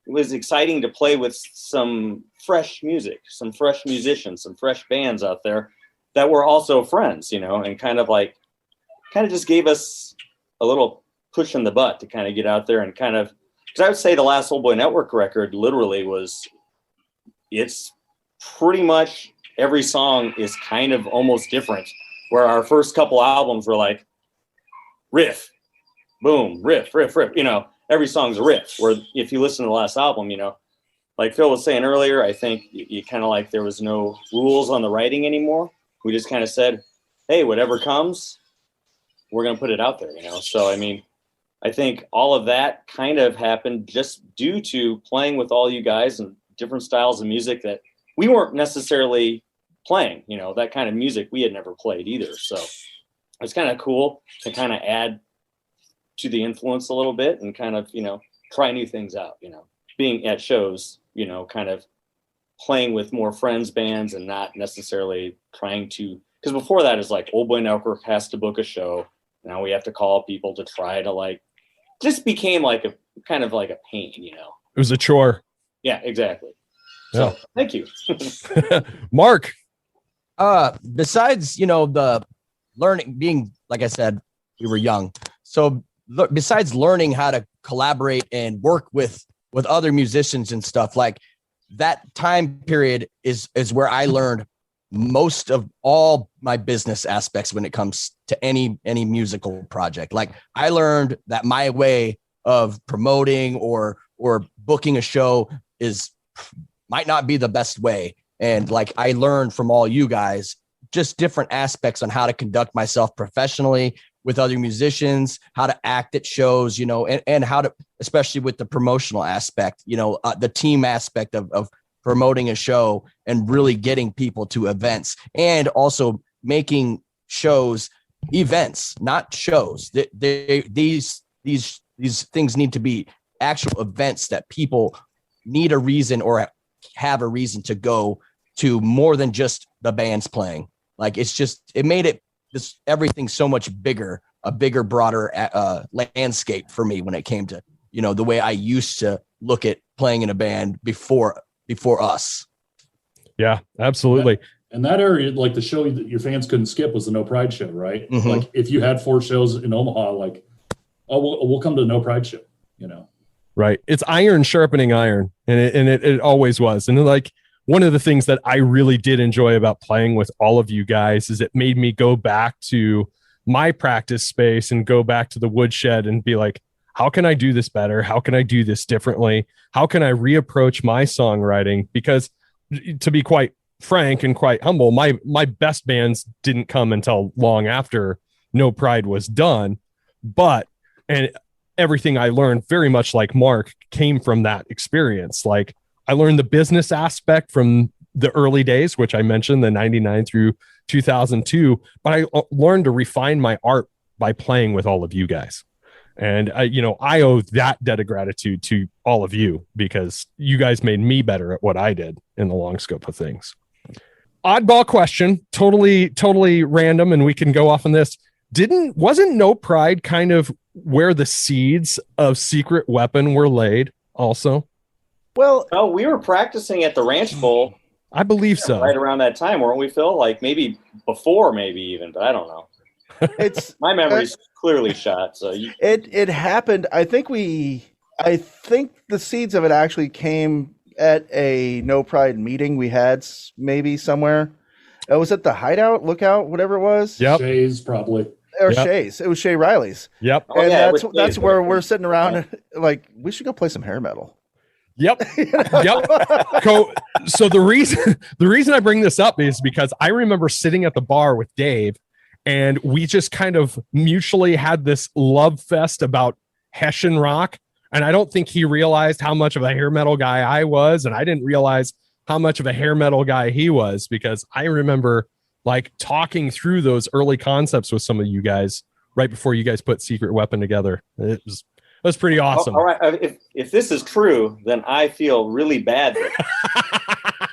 was exciting to play with some fresh music, some fresh musicians, some fresh bands out there that were also friends, and kind of just gave us a little push in the butt to kind of get out there and kind of, because I would say the last Old Boy Network record literally it's pretty much every song is kind of almost different, where our first couple albums were like riff, boom, riff, every song's a riff. Where if you listen to the last album, like Phil was saying earlier, I think you kind of like there was no rules on the writing anymore. We just kind of said, hey, whatever comes, we're going to put it out there, So, I mean, I think all of that kind of happened just due to playing with all you guys and different styles of music that we weren't necessarily playing, that kind of music we had never played either. So it's kind of cool to kind of add to the influence a little bit and kind of, try new things out, being at shows, kind of playing with more friends bands and not necessarily trying to, because before that is like Old Boy Network has to book a show. Now we have to call people to try to like, just became like a kind of like a pain, It was a chore. Yeah, exactly. So thank you. Mark. Besides, the learning, being, like I said, we were young. So besides learning how to collaborate and work with other musicians and stuff, like that time period is where I learned most of all my business aspects when it comes to any musical project. Like I learned that my way of promoting or booking a show might not be the best way. And like I learned from all you guys just different aspects on how to conduct myself professionally with other musicians, how to act at shows, and how to, especially with the promotional aspect, the team aspect of promoting a show and really getting people to events, and also making shows events, not shows. These things need to be actual events that people need a reason or have a reason to go to, more than just the bands playing. Like it made everything so much bigger, a bigger, broader landscape for me when it came to, the way I used to look at playing in a band before us. Yeah, absolutely. And that area, like the show that your fans couldn't skip was the No Pride show, right? Mm-hmm. Like if you had 4 shows in Omaha, like, oh, we'll come to the No Pride show, Right. It's iron sharpening iron. And it always was. And like one of the things that I really did enjoy about playing with all of you guys is it made me go back to my practice space and go back to the woodshed and be like, how can I do this better? How can I do this differently? How can I reapproach my songwriting? Because to be quite frank and quite humble, my best bands didn't come until long after No Pride was done. And everything I learned, very much like Mark, came from that experience. Like I learned the business aspect from the early days, which I mentioned, the 99 through 2002, but I learned to refine my art by playing with all of you guys. And I owe that debt of gratitude to all of you, because you guys made me better at what I did in the long scope of things. Oddball question, totally random, and we can go off on this. Wasn't No Pride kind of where the seeds of Secret Weapon were laid also? Well, No, we were practicing at the Ranch Bowl. I believe so. Right around that time, weren't we, Phil? Like maybe before, maybe even, but I don't know. it's My memory's clearly shot. So it happened. I think the seeds of it actually came at a No Pride meeting we had maybe somewhere. It was at the Hideout, Lookout, whatever it was. Yep. Shays, probably. Or Yep. Shay's. It was Shay Riley's. Yep. Oh, And yeah, that's where we're sitting around like, we should go play some hair metal. Yep. Yep. So the reason I bring this up is because I remember sitting at the bar with Dave, and we just kind of mutually had this love fest about Hessian rock. And I don't think he realized how much of a hair metal guy I was. And I didn't realize how much of a hair metal guy he was, because I remember like talking through those early concepts with some of you guys right before you guys put Secret Weapon together. It was pretty awesome. All right. If this is true, then I feel really bad.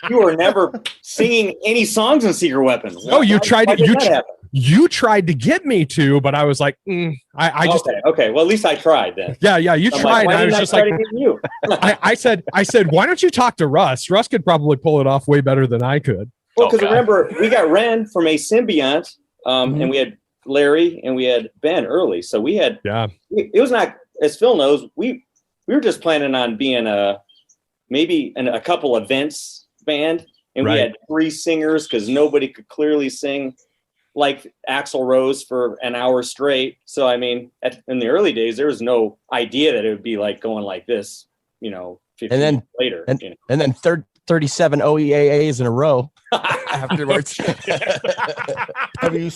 You were never singing any songs in Secret Weapon. No, you tried why to. did that happen? You tried to get me to, but I was like, I just. Okay. Well, at least I tried then. Yeah. You I'm tried. Like, why I was didn't just try like, to get you. I said, why don't you talk to Russ? Russ could probably pull it off way better than I could. Well, because remember, we got Ren from a Symbiont, and we had Larry and we had Ben early. So we had, it was not, as Phil knows, we were just planning on being maybe a couple events band, and we had 3 singers because nobody could clearly sing like Axl Rose for an hour straight. So, I mean, in the early days, there was no idea that it would be like going like this, 15 years later. And then 37 OEAAs in a row afterwards. Have you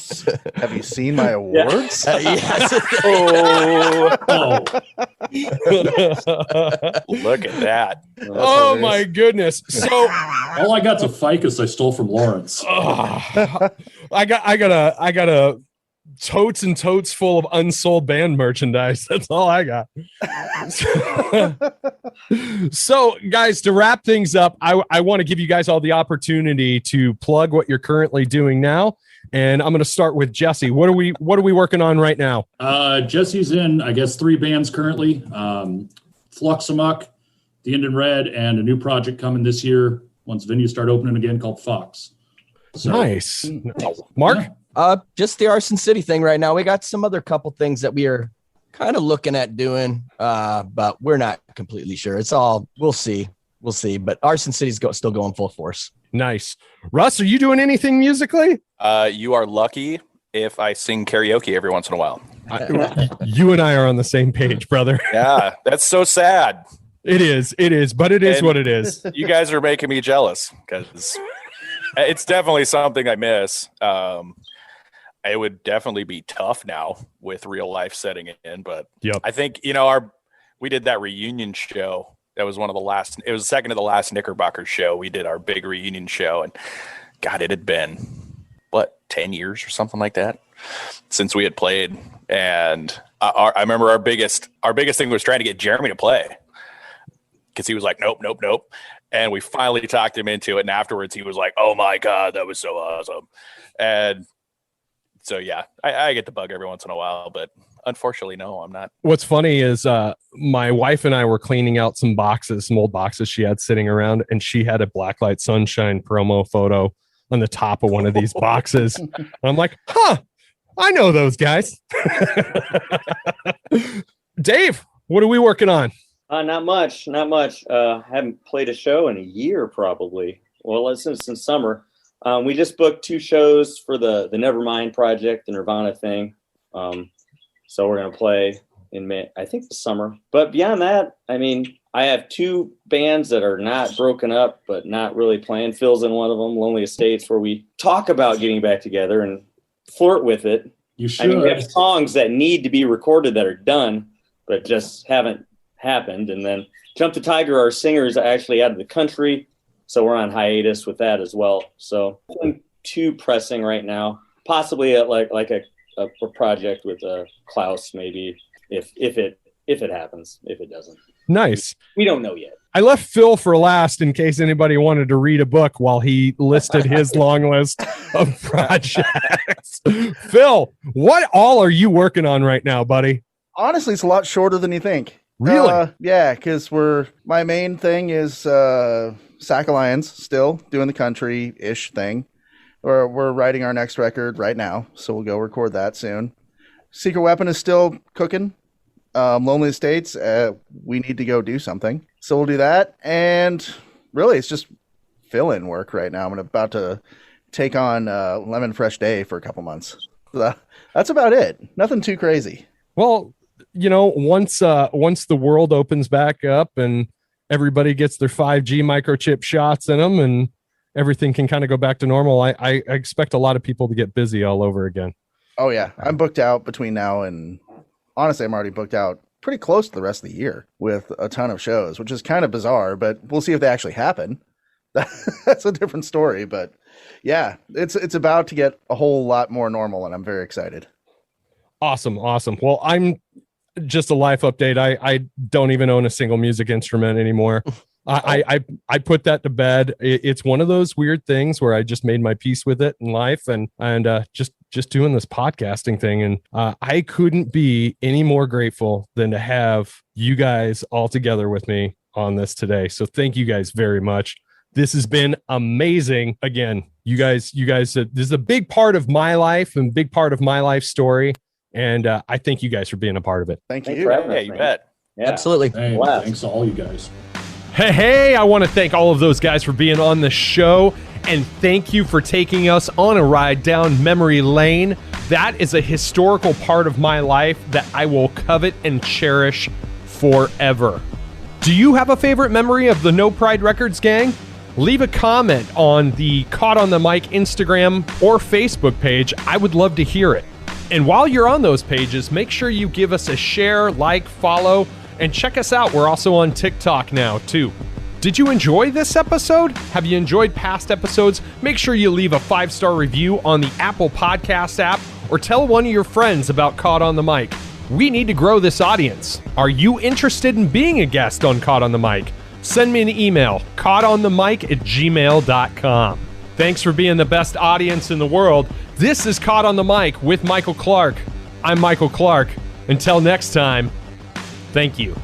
seen my awards? Yes. Look at that. Oh my goodness. So all I got's a ficus I stole from Lawrence. I got a totes and totes full of unsold band merchandise. That's all I got. So guys, to wrap things up, I want to give you guys all the opportunity to plug what you're currently doing now. And I'm going to start with Jesse. What are we working on right now? Jesse's in, I guess, 3 bands currently. Flux Amok, The Indian Red, and a new project coming this year once venues start opening again called Fox. So, nice. Mark? Yeah. Just the Arson City thing right now. We got some other couple things that we are kind of looking at doing, but we're not completely sure. It's all, we'll see. But Arson City's still going full force. Nice. Russ, are you doing anything musically? You are lucky if I sing karaoke every once in a while. You and I are on the same page, brother. Yeah, that's so sad. It is, but it is what it is. You guys are making me jealous because it's definitely something I miss. It would definitely be tough now with real life setting in, but I think, we did that reunion show. That was one of the last, it was the second to the last Knickerbocker show. We did our big reunion show, and God, it had been 10 years or something like that since we had played. And I remember our biggest thing was trying to get Jeremy to play, because he was like, nope. And we finally talked him into it. And afterwards he was like, oh my God, that was so awesome. And so, yeah, I get the bug every once in a while, but unfortunately, no, I'm not. What's funny is my wife and I were cleaning out some old boxes she had sitting around, and she had a Blacklight Sunshine promo photo on the top of one of these boxes. And I'm like, I know those guys. Dave, what are we working on? Not much. Haven't played a show in a year, probably. Well, since summer. We just booked 2 shows for the Nevermind project, the Nirvana thing. So we're going to play in May, I think the summer. But beyond that, I mean, I have 2 bands that are not broken up, but not really playing. Phil's in one of them, Lonely Estates, where we talk about getting back together and flirt with it. You should. I mean, we have songs that need to be recorded that are done, but just haven't happened. And then Jump the Tiger, our singers, are actually out of the country. So we're on hiatus with that as well. So nothing too pressing right now. Possibly like a project with Klaus, maybe if it happens. If it doesn't, nice. We don't know yet. I left Phil for last in case anybody wanted to read a book while he listed his long list of projects. Phil, what all are you working on right now, buddy? Honestly, it's a lot shorter than you think. Really? Yeah, because my main thing is Sack Alliance, still doing the country-ish thing. We're writing our next record right now, so we'll go record that soon. Secret Weapon is still cooking. Lonely Estates, we need to go do something. So we'll do that. And really, it's just fill-in work right now. I'm about to take on Lemon Fresh Day for a couple months. That's about it. Nothing too crazy. Well, once the world opens back up and everybody gets their 5G microchip shots in them and everything can kind of go back to normal, I expect a lot of people to get busy all over again. Oh, yeah. I'm booked out between now and... Honestly, I'm already booked out pretty close to the rest of the year with a ton of shows, which is kind of bizarre, but we'll see if they actually happen. That's a different story, but yeah, it's about to get a whole lot more normal, and I'm very excited. Awesome. Well, I'm just a life update. I don't even own a single music instrument anymore. I put that to bed. It's one of those weird things where I just made my peace with it in life and just doing this podcasting thing. And I couldn't be any more grateful than to have you guys all together with me on this today. So thank you guys very much. This has been amazing. Again, you guys, this is a big part of my life and big part of my life story. And I thank you guys for being a part of it. Thank you. Yeah, you bet. Yeah. Absolutely. Hey, thanks to all you guys. Hey, I want to thank all of those guys for being on the show, and thank you for taking us on a ride down memory lane. That is a historical part of my life that I will covet and cherish forever. Do you have a favorite memory of the No Pride Records gang? Leave a comment on the Caught on the Mic Instagram or Facebook page. I would love to hear it. And while you're on those pages, make sure you give us a share, like, follow, and check us out. We're also on TikTok now, too. Did you enjoy this episode? Have you enjoyed past episodes? Make sure you leave a 5-star review on the Apple Podcast app or tell one of your friends about Caught on the Mic. We need to grow this audience. Are you interested in being a guest on Caught on the Mic? Send me an email, caughtonthemic@gmail.com. Thanks for being the best audience in the world. This is Caught on the Mic with Michael Clark. I'm Michael Clark. Until next time, thank you.